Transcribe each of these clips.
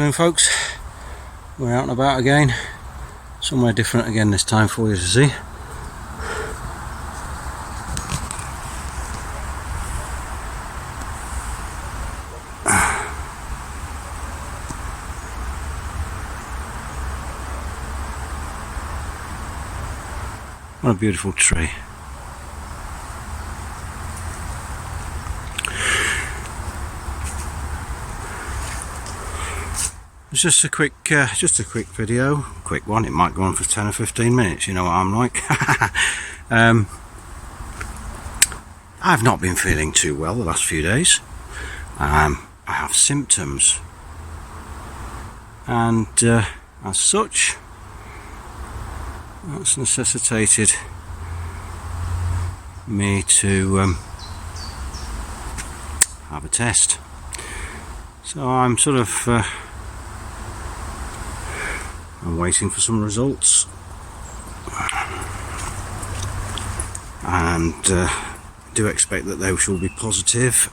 afternoon, folks. We're out and about again, somewhere different again this time for you to see. What a beautiful tree. It's just a quick video, quick one. It might go on for 10 or 15 minutes. You know what I'm like. I've not been feeling too well the last few days. I have symptoms, and as such, that's necessitated me to have a test. So I'm sort of I'm waiting for some results, and do expect that they shall be positive,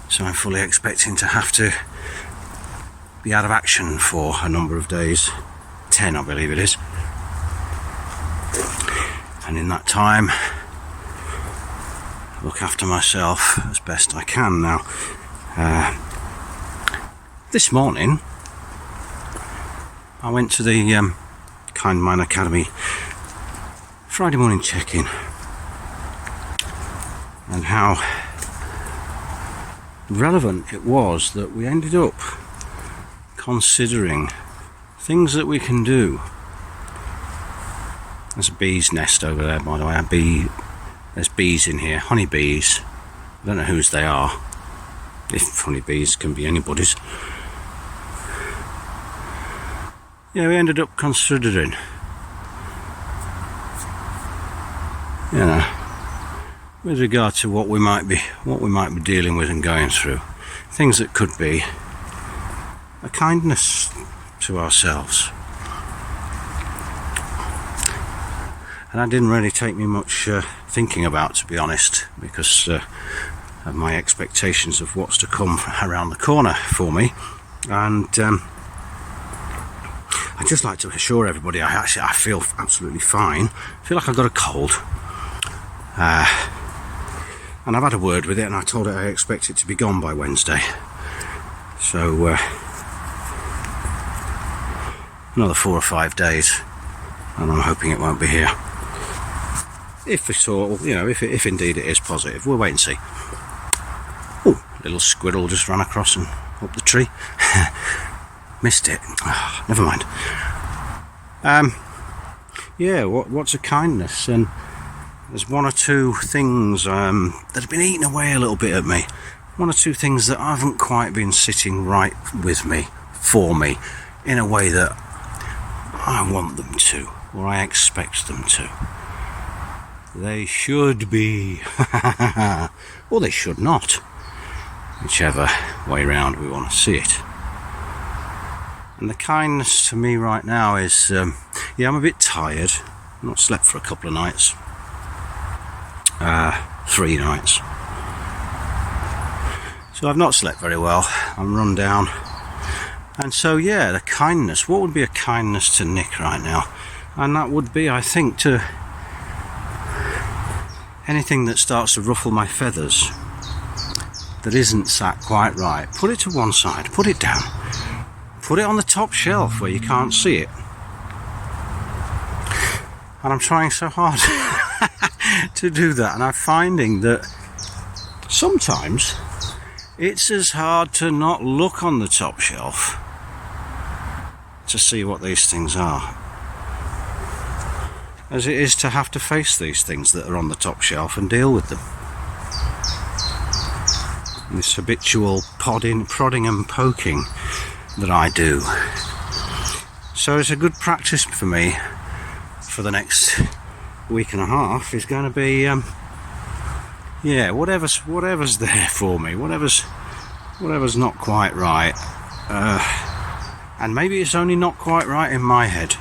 so I'm fully expecting to have to be out of action for a number of days, 10 I believe it is, and in that time look after myself as best I can. Now this morning I went to the Kind Mind Academy Friday morning check-in, and how relevant it was that we ended up considering things that we can do. There's a bee's nest over there, by the way. There's bees in here, honeybees. I don't know whose they are, if honeybees can be anybody's. Yeah, we ended up considering, you know, with regard to what we might be dealing with and going through, things that could be a kindness to ourselves. And that didn't really take me much thinking about, to be honest, because of my expectations of what's to come around the corner for me. And I'd just like to assure everybody I feel absolutely fine. I feel like I've got a cold, and I've had a word with it, and I told it I expect it to be gone by Wednesday. So another 4 or 5 days, and I'm hoping it won't be here. If it's all, you know, if indeed it is positive, we'll wait and see. Oh, little squirrel just ran across and up the tree. Missed it. Oh, never mind. Yeah, what's a kindness? And there's one or two things that have been eating away a little bit at me. One or two things that haven't quite been sitting right with me, for me, in a way that I want them to, or I expect them to. They should be, or they should not, whichever way round we want to see it. And the kindness to me right now is, yeah, I'm a bit tired. I've not slept for a couple of nights. 3 nights. So I've not slept very well. I'm run down. And so, yeah, the kindness. What would be a kindness to Nick right now? And that would be, I think, to anything that starts to ruffle my feathers, that isn't sat quite right. Put it to one side. Put it down. Put it on the top shelf where you can't see it. And I'm trying so hard to do that, and I'm finding that sometimes it's as hard to not look on the top shelf to see what these things are as it is to have to face these things that are on the top shelf and deal with them. And this habitual prodding and poking that I do. So it's a good practice for me for the next week and a half is going to be yeah, whatever's there for me, whatever's not quite right, and maybe it's only not quite right in my head.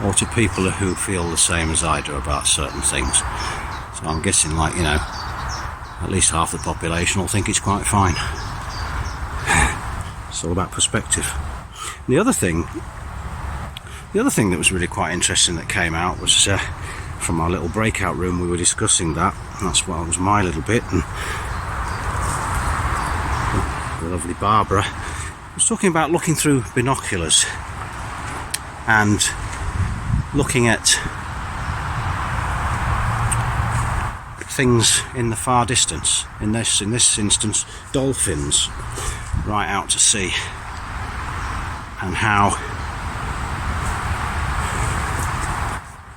Or to people who feel the same as I do about certain things. So I'm guessing, like, you know, at least half the population will think it's quite fine. It's all about perspective. And the other thing that was really quite interesting that came out was from our little breakout room. We were discussing that. That's what was my little bit, and the lovely Barbara was talking about looking through binoculars and looking at things in the far distance. In this instance, dolphins right out to sea, and how,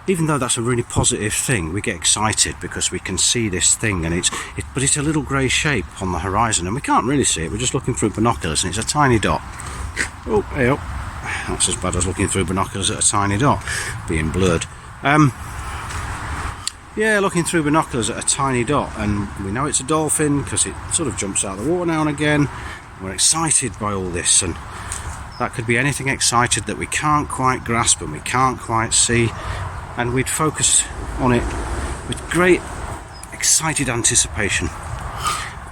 even though that's a really positive thing, we get excited because we can see this thing, and but it's a little grey shape on the horizon, and we can't really see it. We're just looking through binoculars, and it's a tiny dot. Oh, hey up. That's as bad as looking through binoculars at a tiny dot being blurred. Yeah, looking through binoculars at a tiny dot, and we know it's a dolphin because it sort of jumps out of the water now and again. We're excited by all this, and that could be anything excited that we can't quite grasp and we can't quite see, and we'd focus on it with great excited anticipation.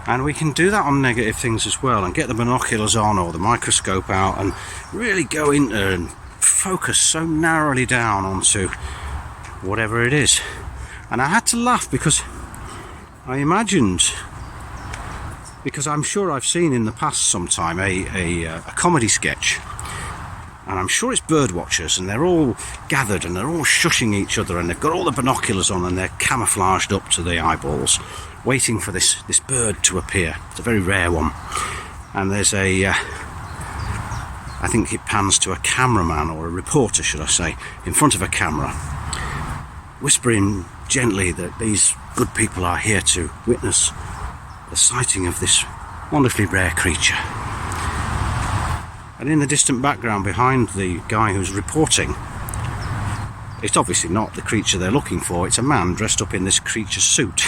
And we can do that on negative things as well, and get the binoculars on or the microscope out and really go in there and focus so narrowly down onto whatever it is. And I had to laugh because I imagined, because I'm sure I've seen in the past sometime a comedy sketch, and I'm sure it's bird watchers, and they're all gathered and they're all shushing each other, and they've got all the binoculars on and they're camouflaged up to the eyeballs, waiting for this bird to appear. It's a very rare one, and there's I think it pans to a cameraman, or a reporter should I say, in front of a camera, whispering gently that these good people are here to witness the sighting of this wonderfully rare creature. And in the distant background behind the guy who's reporting, it's obviously not the creature they're looking for. It's a man dressed up in this creature suit,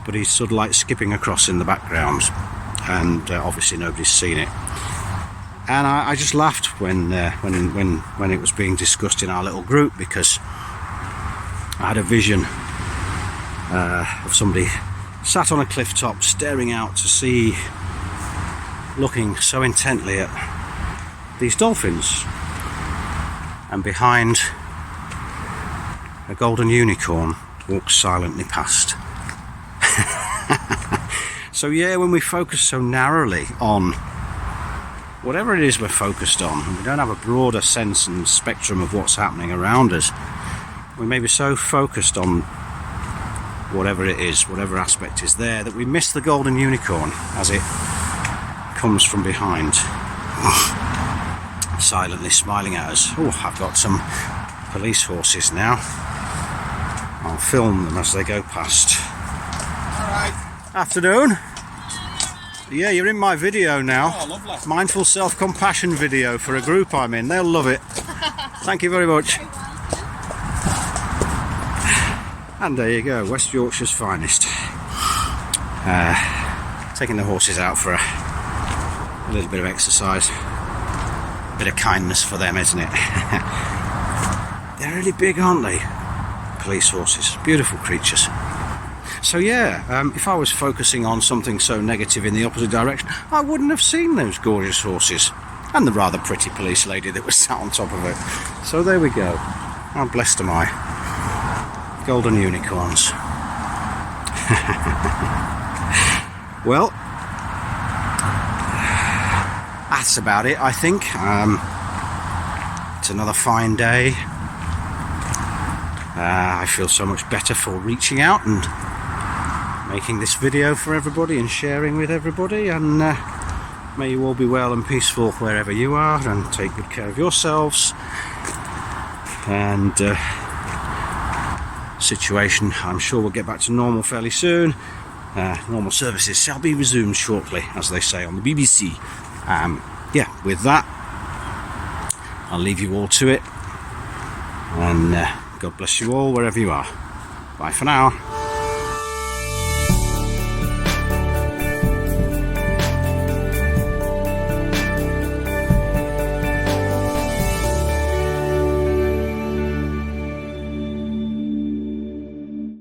but he's sort of like skipping across in the background, and obviously nobody's seen it. And I just laughed when it was being discussed in our little group, because I had a vision of somebody sat on a cliff top staring out to sea, looking so intently at these dolphins, and behind, a golden unicorn walks silently past. So yeah, when we focus so narrowly on whatever it is we're focused on, and we don't have a broader sense and spectrum of what's happening around us, we may be so focused on whatever it is, whatever aspect is there, that we miss the golden unicorn as it comes from behind, silently smiling at us. Oh, I've got some police horses now. I'll film them as they go past. Alright. Afternoon. Yeah, you're in my video now. Oh, lovely. Mindful self-compassion video for a group I'm in. They'll love it. Thank you very much. And there you go, West Yorkshire's finest. Taking the horses out for a little bit of exercise. A bit of kindness for them, isn't it? They're really big, aren't they? Police horses, beautiful creatures. So yeah, if I was focusing on something so negative in the opposite direction, I wouldn't have seen those gorgeous horses and the rather pretty police lady that was sat on top of it. So there we go. How blessed am I? Golden unicorns. Well, that's about it, I think. It's another fine day. I feel so much better for reaching out and making this video for everybody and sharing with everybody, and may you all be well and peaceful wherever you are, and take good care of yourselves. And situation, I'm sure we'll get back to normal fairly soon. Normal services shall be resumed shortly, as they say on the BBC. Yeah, with that, I'll leave you all to it, and God bless you all wherever you are. Bye for now.